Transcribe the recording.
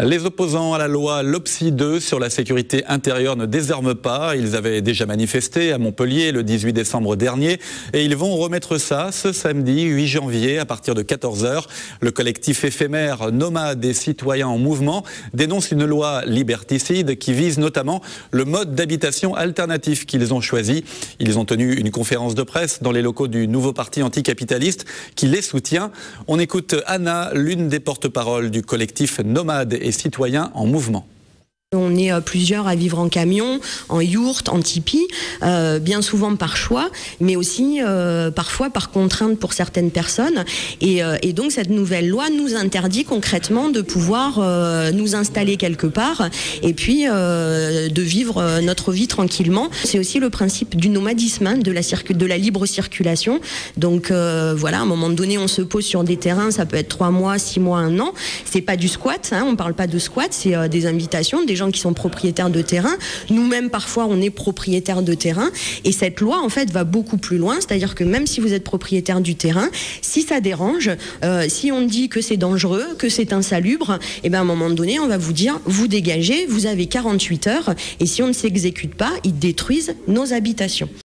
Les opposants à la loi LOPSI 2 sur la sécurité intérieure ne désarment pas. Ils avaient déjà manifesté à Montpellier le 18 décembre dernier et ils vont remettre ça ce samedi 8 janvier à partir de 14 h. Le collectif éphémère Nomades et Citoyens en Mouvement dénonce une loi liberticide qui vise notamment le mode d'habitation alternatif qu'ils ont choisi. Ils ont tenu une conférence de presse dans les locaux du nouveau parti anticapitaliste qui les soutient. On écoute Anna, l'une des porte-paroles du collectif Nomades et Citoyens en Mouvement. On est plusieurs à vivre en camion, en yourte, en tipi, bien souvent par choix, mais aussi parfois par contrainte pour certaines personnes. Et donc cette nouvelle loi nous interdit concrètement de pouvoir nous installer quelque part et puis de vivre notre vie tranquillement. C'est aussi le principe du nomadisme, hein, de la libre circulation. Donc voilà, à un moment donné, on se pose sur des terrains, ça peut être 3 mois, 6 mois, 1 an. C'est pas du squat, hein, on parle pas de squat, c'est des invitations, des gens qui sont propriétaires de terrain. Nous-mêmes, parfois, on est propriétaires de terrain. Et cette loi, en fait, va beaucoup plus loin. C'est-à-dire que même si vous êtes propriétaire du terrain, si ça dérange, si on dit que c'est dangereux, que c'est insalubre, et ben à un moment donné, on va vous dire, vous dégagez, vous avez 48 heures. Et si on ne s'exécute pas, ils détruisent nos habitations.